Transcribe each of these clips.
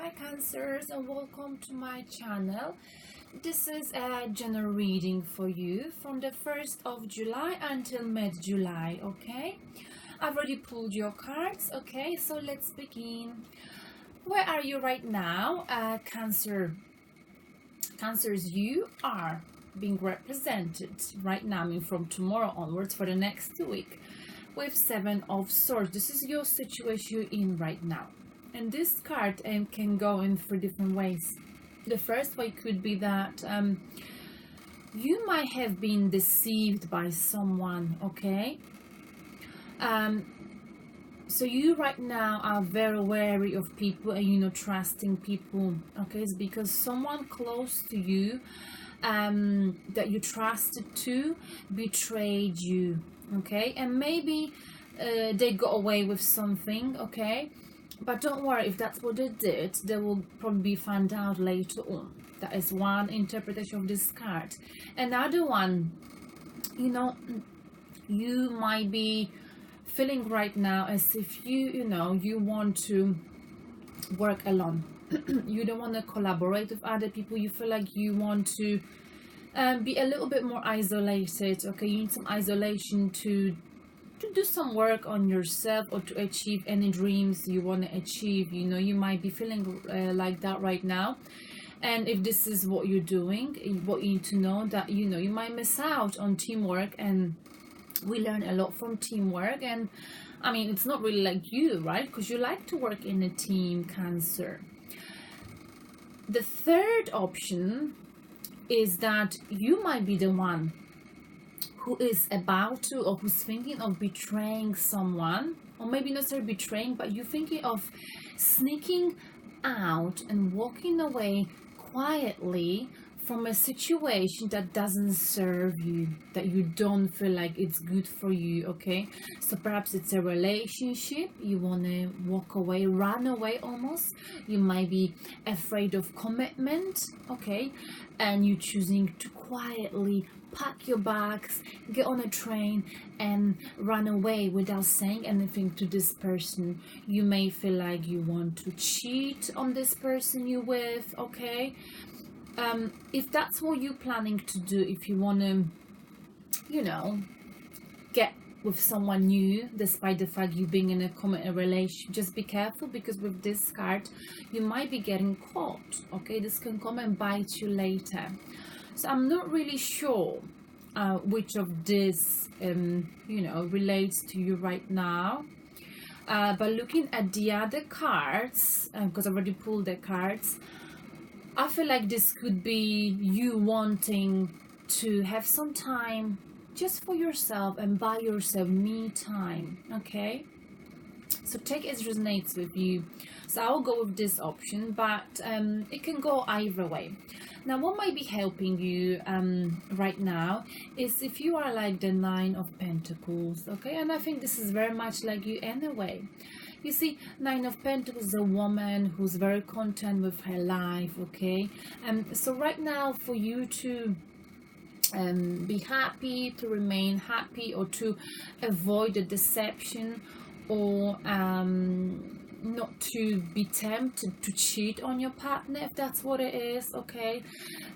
Hi Cancers, and welcome to my channel. This is a general reading for you from the 1st of July until mid-July, okay? I've already pulled your cards, okay? So let's begin. Where are you right now, Cancers, you are being represented right now, I mean from tomorrow onwards for the next week with 7 of Swords. This is your situation you're in right now. And this card can go in 3 different ways. The first way could be that you might have been deceived by someone, okay? So you right now are very wary of people and trusting people, okay? It's because someone close to you that you trusted to betrayed you, okay? And maybe they got away with something, okay? But don't worry, if that's what they did, they will probably be found out later on. That is one interpretation of this card. Another one, you might be feeling right now as if you want to work alone. You don't want to collaborate with other people. You feel like you want to be a little bit more isolated, okay? You need some isolation to do some work on yourself or to achieve any dreams you want to achieve. You might be feeling like that right now. And if this is what you're doing, what you need to know that you might miss out on teamwork, and we learn a lot from teamwork. And I mean, it's not really like you, right? Because you like to work in a team, Cancer. The third option is that you might be the one who is about to, or who's thinking of betraying someone, or maybe not necessarily betraying, but you're thinking of sneaking out and walking away quietly from a situation that doesn't serve you, that you don't feel like it's good for you, okay? So perhaps it's a relationship, you want to walk away, run away almost. You might be afraid of commitment, okay? And you're choosing to quietly pack your bags, get on a train and run away without saying anything to this person. You may feel like you want to cheat on this person you're with, okay? If that's what you're planning to do, if you want to get with someone new despite the fact you being in a committed relationship, just be careful, because with this card you might be getting caught, okay? This can come and bite you later. So I'm not really sure which of this relates to you right now, but looking at the other cards, because I already pulled the cards, I feel like this could be you wanting to have some time just for yourself and by yourself, me time, okay? So take as resonates with you. So I'll go with this option, but it can go either way. Now, what might be helping you right now is if you are like the 9 of Pentacles, okay? And I think this is very much like you anyway. You see, 9 of Pentacles is a woman who's very content with her life, okay? So right now, for you to be happy, to remain happy, or to avoid the deception, or not to be tempted to cheat on your partner, if that's what it is, okay?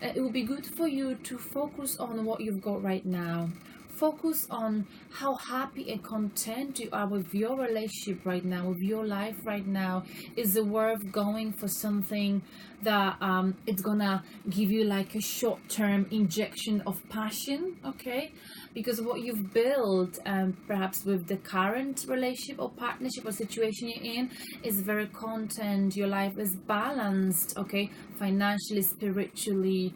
It will be good for you to focus on what you've got right now. Focus on how happy and content you are with your relationship right now, with your life right now. Is it worth going for something that it's gonna give you like a short-term injection of passion, okay? Because what you've built perhaps with the current relationship or partnership or situation you're in is very content. Your life is balanced, okay? Financially, spiritually,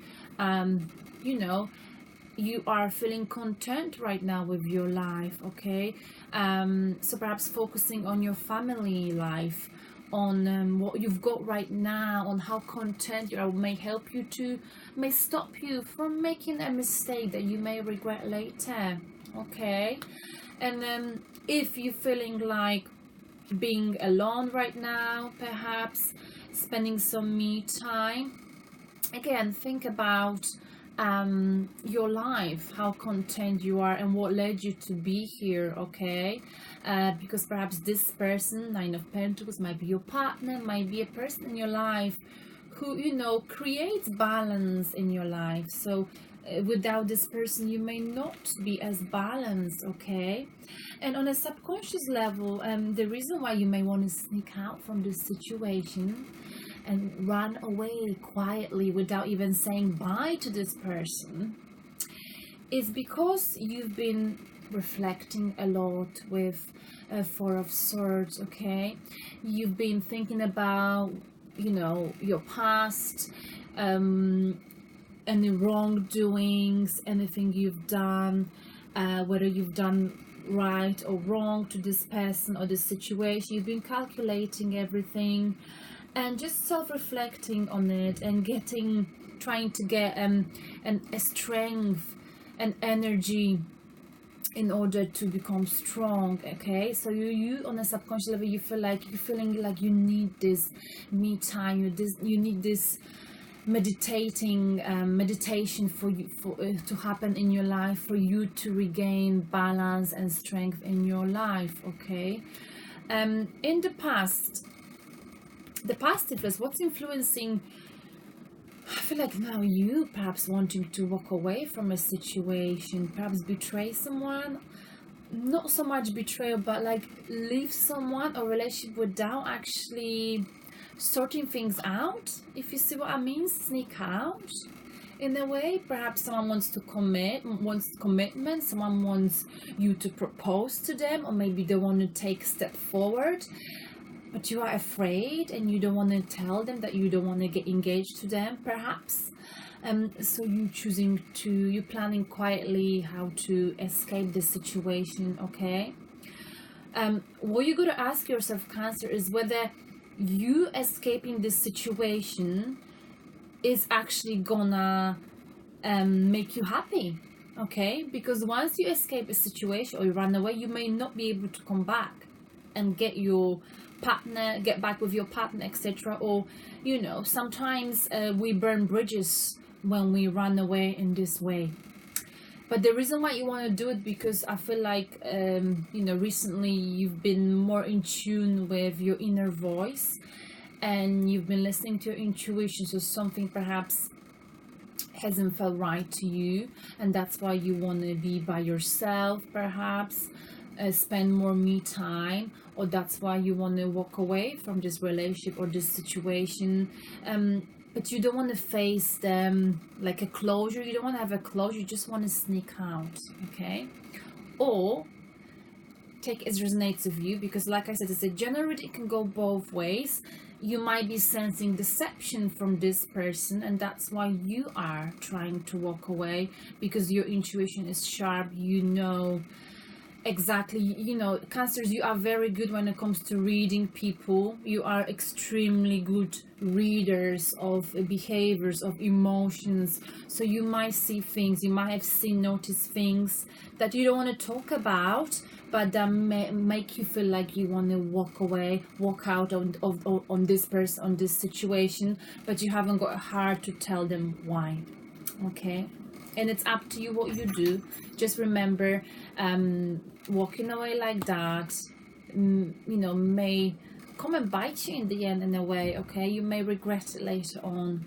you are feeling content right now with your life, okay? So perhaps focusing on your family life, on what you've got right now, on how content you are, may stop you from making a mistake that you may regret later, okay? And if you're feeling like being alone right now, perhaps spending some me time, again, think about your life, how content you are and what led you to be here, okay? because perhaps this person, Nine of Pentacles, might be your partner, might be a person in your life who, you know, creates balance in your life. So without this person you may not be as balanced, okay? And on a subconscious level, the reason why you may want to sneak out from this situation and run away quietly without even saying bye to this person is because you've been reflecting a lot with Four of Swords, okay? You've been thinking about, you know, your past, any wrongdoings, anything you've done, whether you've done right or wrong to this person or this situation. You've been calculating everything and just self-reflecting on it and trying to get a strength and energy in order to become strong, okay? So you on a subconscious level, you're feeling like you need this me time, you need this meditation for you to happen in your life, for you to regain balance and strength in your life, okay? In the past influence, what's influencing, I feel like now you perhaps wanting to walk away from a situation, perhaps betray someone, not so much betrayal, but like leave someone or relationship without actually sorting things out, if you see what I mean. Sneak out in a way. Perhaps someone wants commitment, someone wants you to propose to them, or maybe they want to take a step forward, but you are afraid and you don't want to tell them that you don't want to get engaged to them, perhaps. So you're planning quietly how to escape the situation, okay? What you got to ask yourself, Cancer, is whether you escaping this situation is actually gonna make you happy, okay? Because once you escape a situation or you run away, you may not be able to come back and get back with your partner, etc. Or, you know, sometimes we burn bridges when we run away in this way. But the reason why you want to do it, because I feel like, you know, recently you've been more in tune with your inner voice and you've been listening to your intuition. So something perhaps hasn't felt right to you, and that's why you want to be by yourself, perhaps spend more me time, or that's why you want to walk away from this relationship or this situation. But you don't want to face them like a closure. You don't want to have a closure. You just want to sneak out, okay? Or take as resonates with you, because like I said, it's a general reading. It can go both ways. You might be sensing deception from this person, and that's why you are trying to walk away, because your intuition is sharp. You know exactly, you know, Cancers, you are very good when it comes to reading people. You are extremely good readers of behaviors, of emotions. So you might see things, you might have noticed things that you don't want to talk about, but that may make you feel like you want to walk away, walk out on this person, on this situation, but you haven't got a heart to tell them why, okay? And it's up to you what you do. Just remember, walking away like that, you know, may come and bite you in the end in a way, okay? You may regret it later on.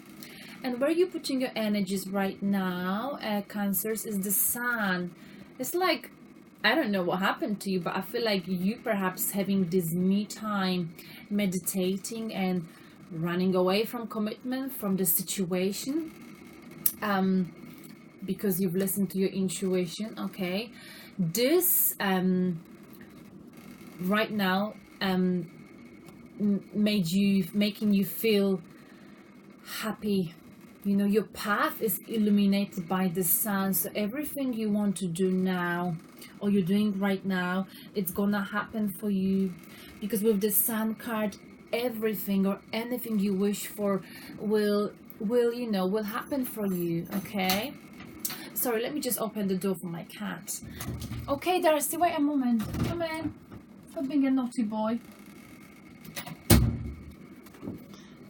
And where you're putting your energies right now, Cancers, is the Sun. It's like, I don't know what happened to you, but I feel like you perhaps having this me time, meditating and running away from commitment, from the situation, because you've listened to your intuition, okay? This right now making you feel happy. You know, your path is illuminated by the Sun, so everything you want to do now, or you're doing right now, it's gonna happen for you, because with the Sun card, everything or anything you wish for will happen for you, okay? Sorry, let me just open the door for my cat. Okay, Darcy, wait a moment. Come in. Stop being a naughty boy.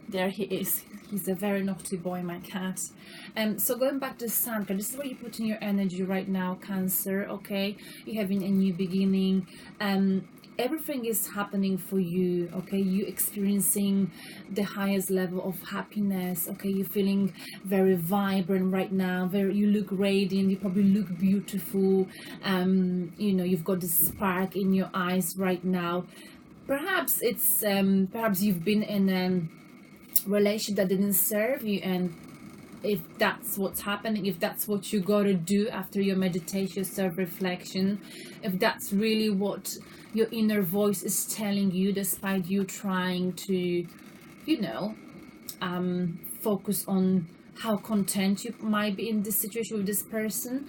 There he is. He's a very naughty boy, my cat. So going back to Sun, this is where you're putting your energy right now, Cancer, okay? You're having a new beginning. everything is happening for you, okay? You experiencing the highest level of happiness, okay? You're feeling very vibrant right now, you look radiant, you probably look beautiful, you know, you've got this spark in your eyes right now. Perhaps it's perhaps you've been in a relationship that didn't serve you, and if that's what's happening, if that's what you gotta do after your meditation, self-reflection, if that's really what your inner voice is telling you, despite you trying to, you know, focus on how content you might be in this situation with this person,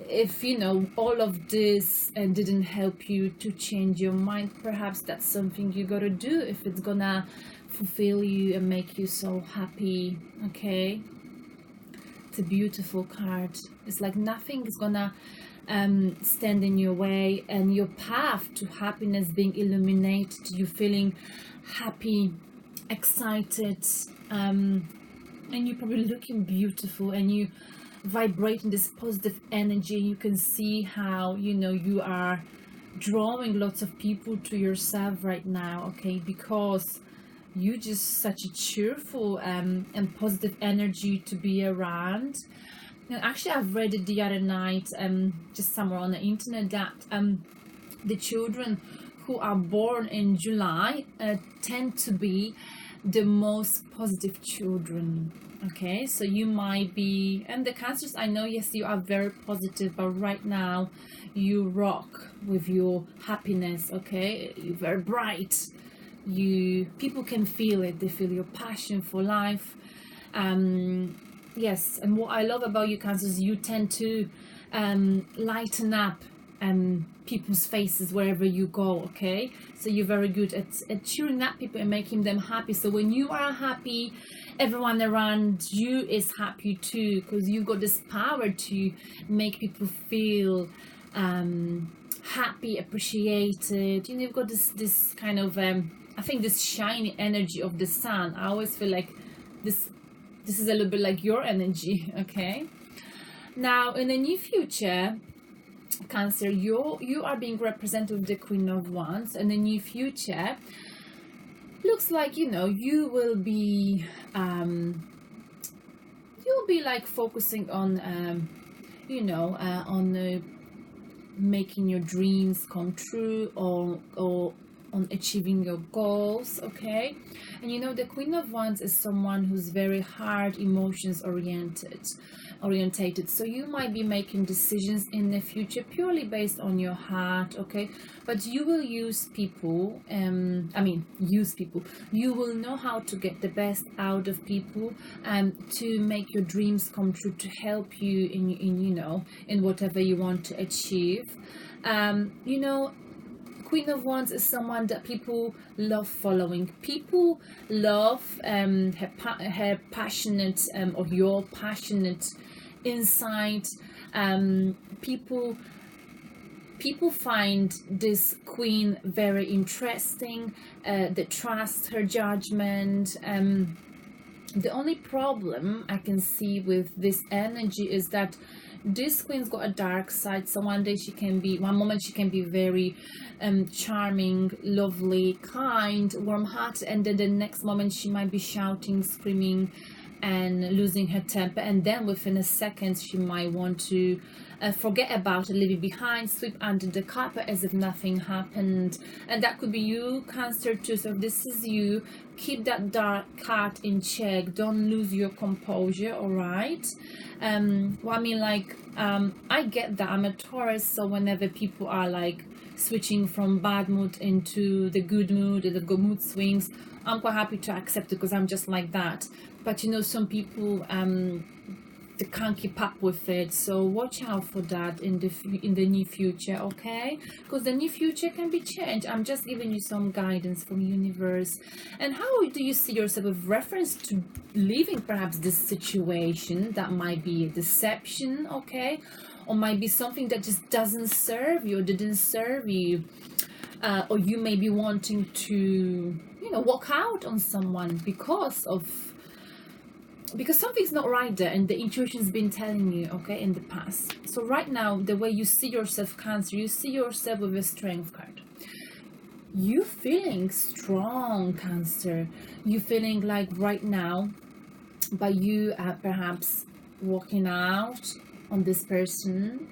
if you know all of this didn't help you to change your mind, perhaps that's something you gotta do if it's gonna fulfill you and make you so happy, okay? It's a beautiful card. It's like nothing is gonna stand in your way, and your path to happiness being illuminated, you feeling happy, excited, and you're probably looking beautiful, and you vibrating this positive energy. You can see how, you know, you are drawing lots of people to yourself right now, okay? Because you just such a cheerful and positive energy to be around. And actually, I've read it the other night, just somewhere on the internet, that the children who are born in July tend to be the most positive children. Okay, so you might be, and the Cancers, I know, yes, you are very positive, but right now you rock with your happiness. Okay, you're very bright. People can feel it. They feel your passion for life. Yes, and what I love about you, Cancers, you tend to lighten up people's faces wherever you go, okay? So you're very good at cheering up people and making them happy. So when you are happy, everyone around you is happy too, because you've got this power to make people feel happy, appreciated. You know, you've got this kind of I think this shiny energy of the sun. I always feel like this is a little bit like your energy, okay? Now, in the near future, Cancer, you are being represented with the Queen of Wands. In the near future, looks like, you know, you will be you'll be like focusing on you know, on making your dreams come true, or on achieving your goals, okay? And you know, the Queen of Wands is someone who's very hard emotions orientated, so you might be making decisions in the future purely based on your heart, okay? But you will use people, you will know how to get the best out of people to make your dreams come true, to help you in you know, in whatever you want to achieve. You know, Queen of Wands is someone that people love following. People love her passionate or your passionate insight. People find this queen very interesting. They trust her judgment. The only problem I can see with this energy is that this queen's got a dark side. So one moment she can be very charming, lovely, kind, warm-hearted, and then the next moment she might be shouting, screaming, and losing her temper, and then within a second she might want to forget about it, leave it behind, sweep under the carpet as if nothing happened. And that could be you, Cancer, too. So if this is you, keep that dark card in check. Don't lose your composure, all right? Well, I mean, like, I get that. I'm a Taurus, so whenever people are like switching from bad mood into the good mood, or the good mood swings, I'm quite happy to accept it, because I'm just like that. But you know, some people they can't keep up with it, so watch out for that in the near future, okay? Because the near future can be changed. I'm just giving you some guidance from universe. And how do you see yourself with reference to leaving perhaps this situation that might be a deception, okay? Or might be something that just doesn't serve you or didn't serve you, or you may be wanting to, you know, walk out on someone because something's not right there, and the intuition's been telling you, okay, in the past. So right now, the way you see yourself, Cancer, you see yourself with a Strength card. you feeling strong, Cancer. You feeling like right now, by you perhaps walking out on this person,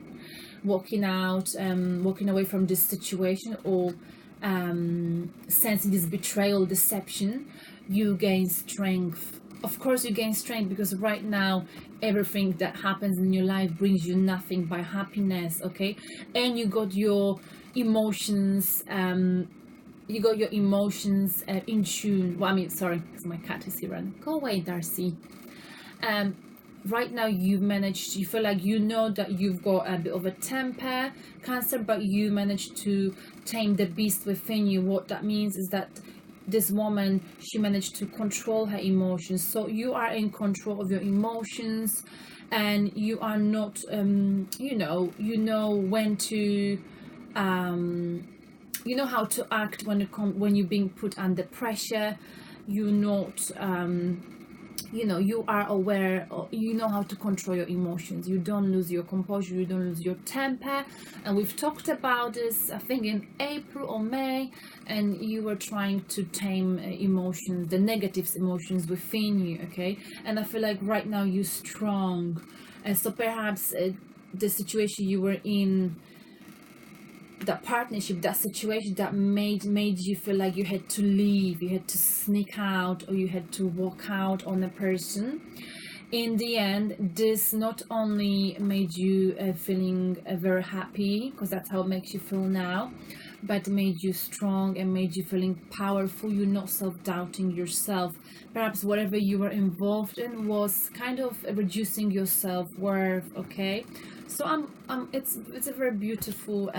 walking out, walking away from this situation, or sensing this betrayal, deception, you gain strength. Of course you gain strength, because right now everything that happens in your life brings you nothing but happiness, okay? And you got your emotions, in tune. Well, I mean, sorry, because my cat is here. And go away, Darcy. Right now you feel like you know that you've got a bit of a temper, Cancer, but you managed to tame the beast within you. What that means is that this woman, she managed to control her emotions. So you are in control of your emotions, and you are not you know when to you know how to act when you're being put under pressure. You're not you are aware, you know how to control your emotions. You don't lose your composure, you don't lose your temper. And we've talked about this, I think, in April or May, and you were trying to tame emotions, the negative emotions within you, okay? And I feel like right now you're strong. And so perhaps the situation you were in, that partnership, that situation that made you feel like you had to leave, you had to sneak out, or you had to walk out on a person. In the end, this not only made you feeling very happy, because that's how it makes you feel now, but made you strong and made you feeling powerful. You're not self-doubting yourself. Perhaps whatever you were involved in was kind of reducing your self-worth, okay? So it's a very beautiful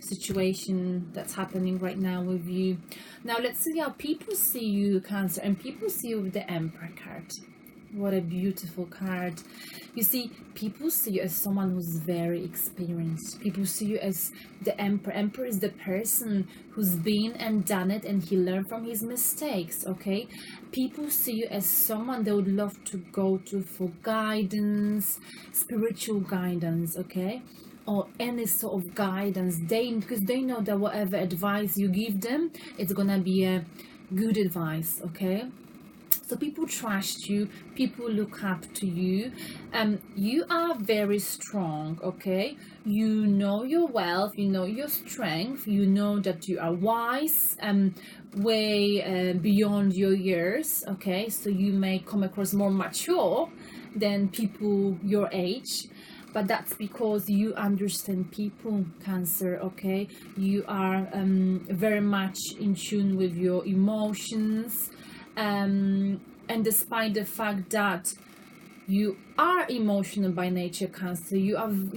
situation that's happening right now with you. Now let's see how people see you, Cancer, and people see you with the Emperor card. What a beautiful card. You see, people see you as someone who's very experienced. People see you as the Emperor. Emperor is the person who's been and done it, and he learned from his mistakes, okay? People see you as someone they would love to go to for guidance, spiritual guidance, okay? Or any sort of guidance. Because they know that whatever advice you give them, it's gonna be a good advice, okay? So people trust you, people look up to you. You are very strong, okay? You know your wealth, you know your strength, you know that you are wise, way beyond your years, okay? So you may come across more mature than people your age. But that's because you understand people, Cancer, okay? You are very much in tune with your emotions. And despite the fact that you are emotional by nature, Cancer, you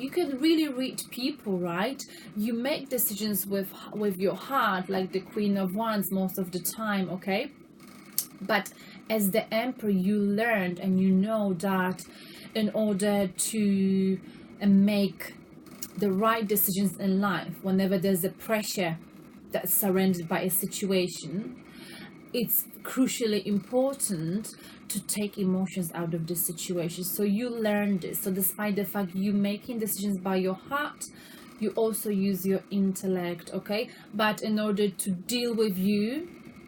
can really read people, right? You make decisions with your heart, like the Queen of Wands most of the time, okay? But as the Emperor, you learned and you know that in order to make the right decisions in life, whenever there's a pressure that's surrounded by a situation, it's crucially important to take emotions out of the situation. So you learn this. So despite the fact you making decisions by your heart, you also use your intellect, okay? But in order to deal with you,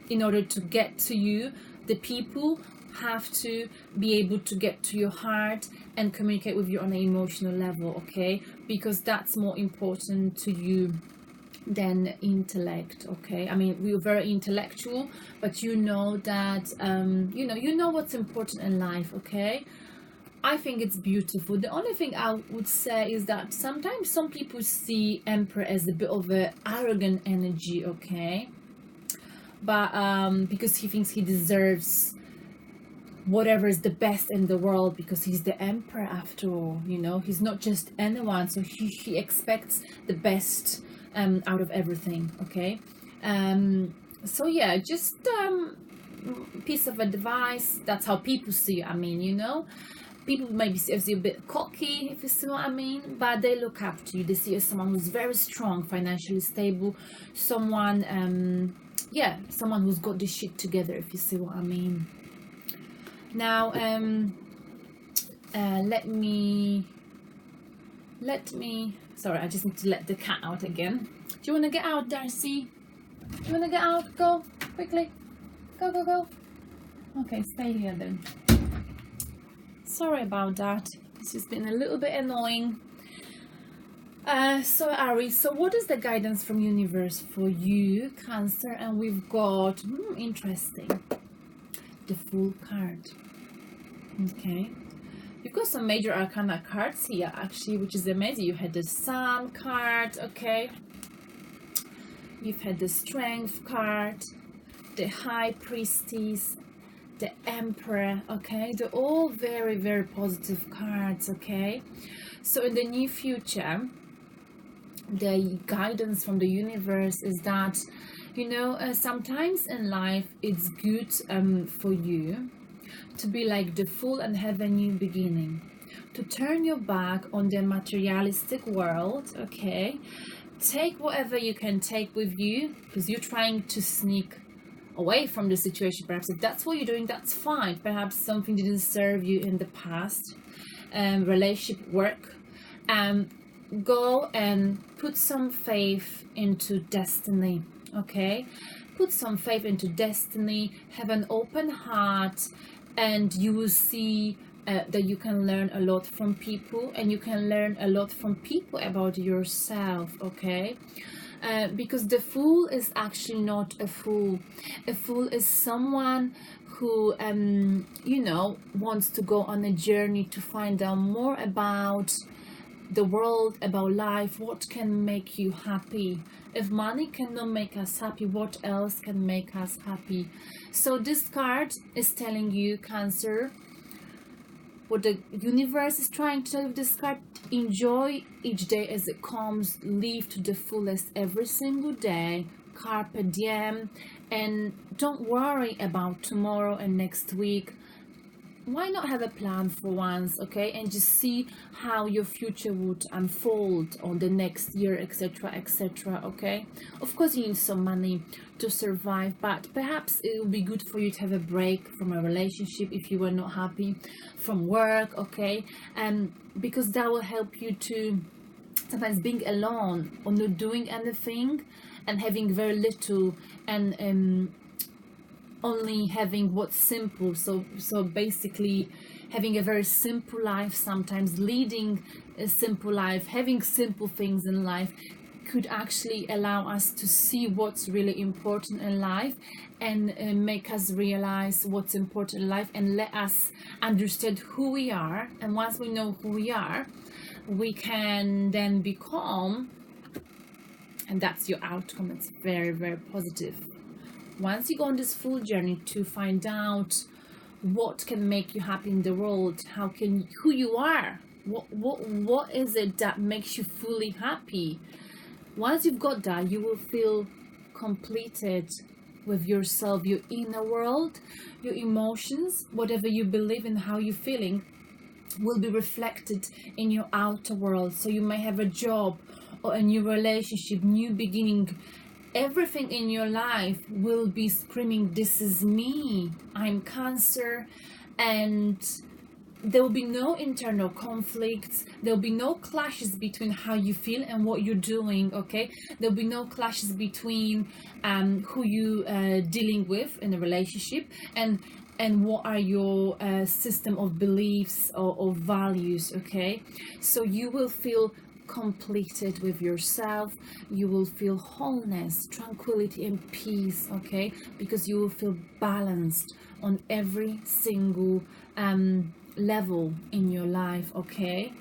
in order to get to you, the people have to be able to get to your heart and communicate with you on an emotional level, okay? Because that's more important to you than intellect, okay? I mean, we're very intellectual, but you know that you know what's important in life, okay? I think it's beautiful. The only thing I would say is that sometimes some people see Emperor as a bit of an arrogant energy, okay? But because he thinks he deserves whatever is the best in the world, because he's the Emperor after all, you know? He's not just anyone, so he expects the best out of everything, okay? So yeah, just piece of advice. That's how people see you. I mean, you know, people maybe see you a bit cocky, if you see what I mean, but they look up to you. They see you as someone who's very strong, financially stable, someone someone who's got this shit together, if you see what I mean. Now let me Sorry, I just need to let the cat out again. Do you want to get out, Darcy? Do you want to get out? Go, quickly. Go, go, go. Okay, stay here then. Sorry about that. It's just been a little bit annoying. So Aries, so what is the guidance from universe for you, Cancer? And we've got, interesting, the Fool card. Okay. You've got some major arcana cards here, actually, which is amazing. You had the Sun card, okay. You've had the Strength card, the High Priestess, the Emperor, okay. They're all very, very positive cards, okay. So in the near future, the guidance from the universe is that, you know, sometimes in life it's good for you to be like the Fool and have a new beginning, to turn your back on the materialistic world, okay. Take whatever you can take with you, because you're trying to sneak away from the situation. Perhaps if that's what you're doing, that's fine. Perhaps something didn't serve you in the past, relationship, work, go and put some faith into destiny, okay. Put some faith into destiny, have an open heart, and you will see that you can learn a lot from people, and you can learn a lot from people about yourself, okay. Because the Fool is actually not a fool. A fool is someone who you know, wants to go on a journey to find out more about the world, about life, what can make you happy. If money cannot make us happy, what else can make us happy? So this card is telling you, Cancer, what the universe is trying to tell you with this card: enjoy each day as it comes, live to the fullest every single day, carpe diem, and don't worry about tomorrow and next week. Why not have a plan for once, okay, and just see how your future would unfold on the next year, etc., etc., okay. Of course you need some money to survive, but perhaps it will be good for you to have a break from a relationship if you were not happy, from work, okay, and because that will help you to sometimes being alone or not doing anything and having very little, and only having what's simple. So basically having a very simple life, sometimes leading a simple life, having simple things in life could actually allow us to see what's really important in life, and make us realize what's important in life, and let us understand who we are. And once we know who we are, we can then be calm, and that's your outcome. It's very, very positive. Once you go on this Fool journey to find out what can make you happy in the world, who you are, what is it that makes you fully happy? Once you've got that, you will feel completed with yourself, your inner world, your emotions, whatever you believe in, how you're feeling will be reflected in your outer world. So you may have a job or a new relationship, new beginning. Everything in your life will be screaming, this is me, I'm Cancer, and there will be no internal conflicts, there will be no clashes between how you feel and what you're doing, okay. There will be no clashes between who you dealing with in a relationship and what are your system of beliefs or values, okay. So you will feel completed with yourself, you will feel wholeness, tranquility and peace, okay, because you will feel balanced on every single level in your life, okay.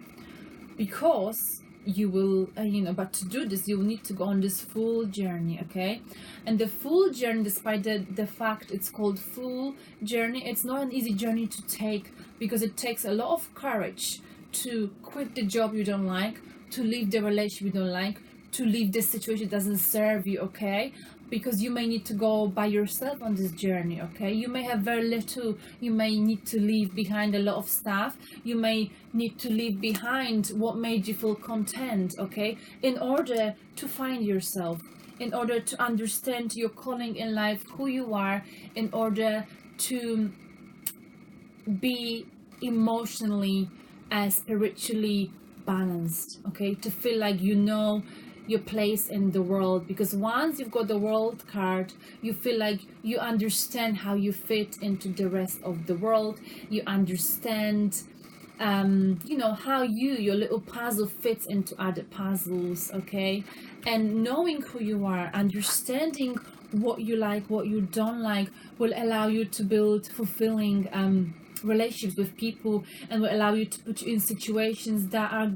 Because you will you know, but to do this you will need to go on this Fool journey, okay. And the Fool journey, despite the fact it's called Fool journey, it's not an easy journey to take, because it takes a lot of courage to quit the job you don't like, to leave the relationship you don't like, to leave this situation that doesn't serve you, okay. Because you may need to go by yourself on this journey, okay. You may have very little, you may need to leave behind a lot of stuff, you may need to leave behind what made you feel content, okay, in order to find yourself, in order to understand your calling in life, who you are, in order to be emotionally, spiritually balanced, okay, to feel like you know your place in the world. Because once you've got the world card, you feel like you understand how you fit into the rest of the world. You understand how your little puzzle fits into other puzzles, okay? And knowing who you are, understanding what you like, what you don't like, will allow you to build fulfilling relationships with people, and will allow you to put you in situations that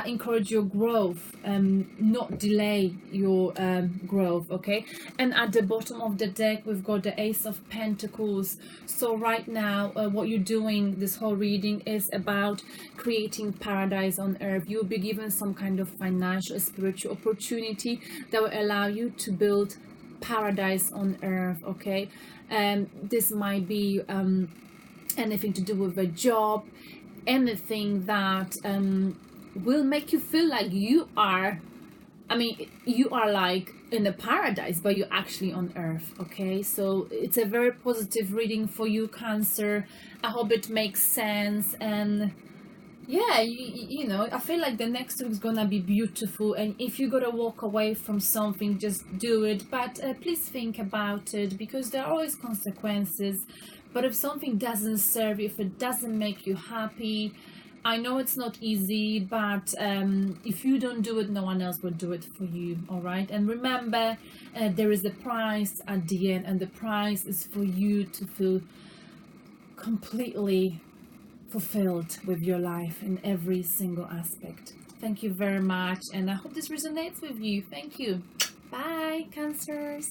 encourage your growth, not delay your growth, okay? And at the bottom of the deck, we've got the Ace of Pentacles. So right now, what you're doing, this whole reading is about creating paradise on earth. You'll be given some kind of financial, spiritual opportunity that will allow you to build paradise on earth, okay? This might be anything to do with a job, anything that will make you feel like you are like in a paradise, but you're actually on earth, okay? So it's a very positive reading for you, Cancer. I hope it makes sense. And yeah, I feel like the next week is gonna be beautiful, and if you gotta walk away from something, just do it. But please think about it, because there are always consequences. But if something doesn't serve you, if it doesn't make you happy, I know it's not easy, but if you don't do it, no one else will do it for you, all right? And remember, there is a prize at the end, and the prize is for you to feel completely fulfilled with your life in every single aspect. Thank you very much, and I hope this resonates with you. Thank you. Bye, Cancers.